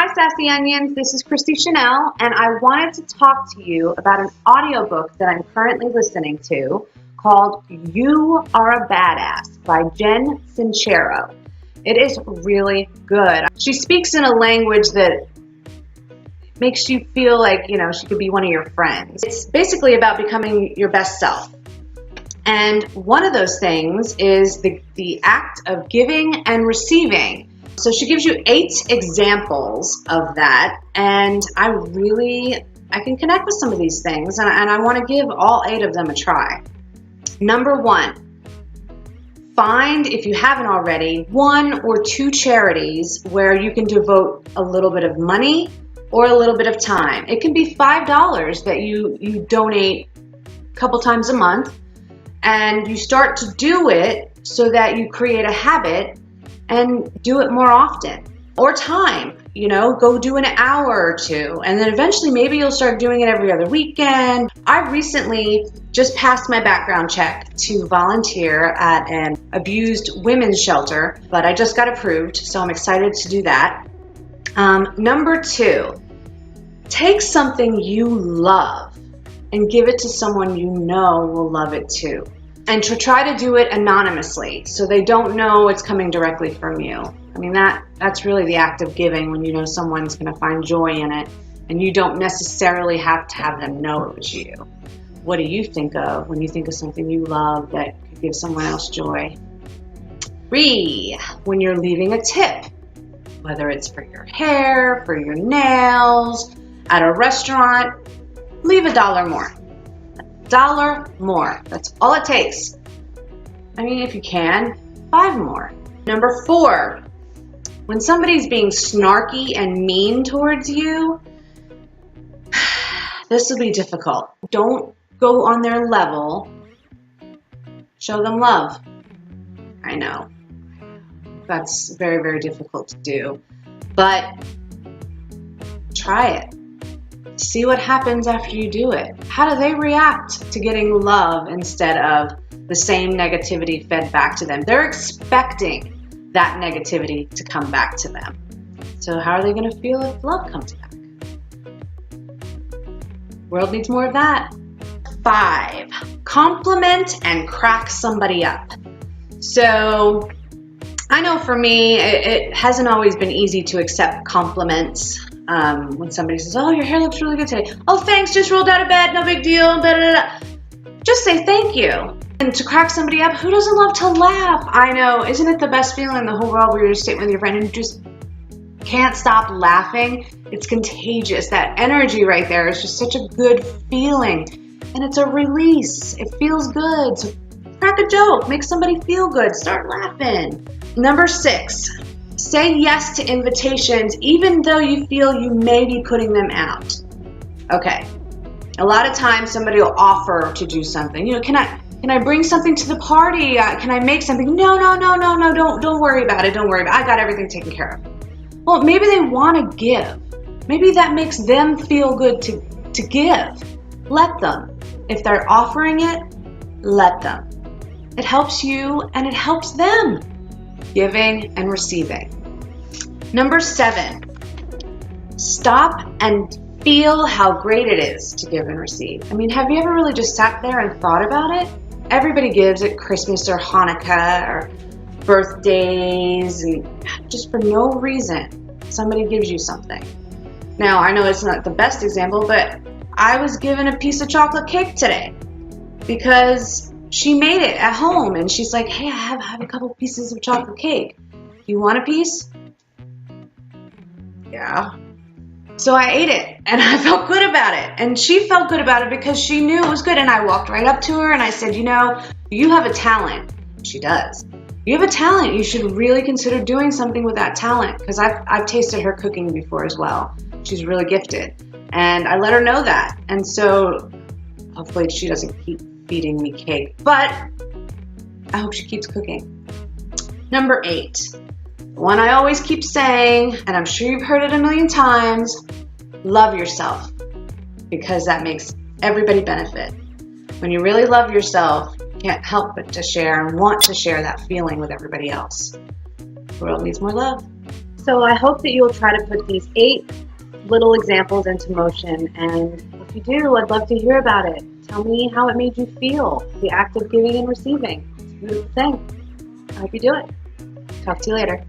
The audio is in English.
Hi, Sassy Onions. This is Christy Chanel, and I wanted to talk to you about an audiobook that I'm currently listening to called You Are a Badass by Jen Sincero. It is really good. She speaks in a language that makes you feel like, she could be one of your friends. It's basically about becoming your best self. And one of those things is the act of giving and receiving. So she gives you 8 examples of that, and I can connect with some of these things, and I want to give all 8 of them a try. Number 1, find, if you haven't already, 1 or 2 charities where you can devote a little bit of money or a little bit of time. It can be $5 that you donate a couple times a month, and you start to do it so that you create a habit and do it more often. Or time, go do an hour or 2, and then eventually maybe you'll start doing it every other weekend. I recently just passed my background check to volunteer at an abused women's shelter, but I just got approved, so I'm excited to do that. Number 2, take something you love and give it to someone you know will love it too. And to try to do it anonymously so they don't know it's coming directly from you. I mean, that's really the act of giving, when you know someone's going to find joy in it and you don't necessarily have to have them know it was you. What do you think of when you think of something you love that could give someone else joy? 3, when you're leaving a tip, whether it's for your hair, for your nails, at a restaurant, leave $1 more. $1 more. That's all it takes. I mean, if you can, 5 more. Number 4, when somebody's being snarky and mean towards you, this will be difficult. Don't go on their level. Show them love. I know. That's very, very difficult to do. But try it. See what happens after you do it. How do they react to getting love instead of the same negativity fed back to them? They're expecting that negativity to come back to them. So how are they going to feel if love comes back? World needs more of that. 5, compliment and crack somebody up. So I know for me, it hasn't always been easy to accept compliments. When somebody says, "Oh, your hair looks really good today." "Oh, thanks, just rolled out of bed, no big deal." Da, da, da. Just say thank you. And to crack somebody up, who doesn't love to laugh? I know, isn't it the best feeling in the whole world where you're just sitting with your friend and you just can't stop laughing? It's contagious. That energy right there is just such a good feeling. And it's a release. It feels good. So crack a joke, make somebody feel good, start laughing. Number 6. Say yes to invitations, even though you feel you may be putting them out. Okay. A lot of times somebody will offer to do something. Can I bring something to the party? Can I make something? No, don't worry about it. Don't worry about it. I got everything taken care of. Well, maybe they want to give. Maybe that makes them feel good to give. Let them. If they're offering it, let them. It helps you and it helps them. Giving and receiving. Number 7, stop and feel how great it is to give and receive. I mean, have you ever really just sat there and thought about it? Everybody gives at Christmas or Hanukkah or birthdays, and just for no reason, somebody gives you something. Now, I know it's not the best example, but I was given a piece of chocolate cake today because she made it at home, and she's like, "Hey, I have a couple pieces of chocolate cake. You want a piece?" Yeah. So I ate it, and I felt good about it, and she felt good about it because she knew it was good. And I walked right up to her and I said, "You have a talent." She does. "You have a talent. You should really consider doing something with that talent," because I've tasted her cooking before as well. She's really gifted, and I let her know that. And so hopefully she doesn't keep feeding me cake, but I hope she keeps cooking. Number 8, one I always keep saying, and I'm sure you've heard it a million times: love yourself, because that makes everybody benefit. When you really love yourself, you can't help but to share and want to share that feeling with everybody else. The world needs more love. So I hope that you'll try to put these 8 little examples into motion, and if you do, I'd love to hear about it. Tell me how it made you feel, the act of giving and receiving. It's a beautiful thing. I hope you do it. Talk to you later.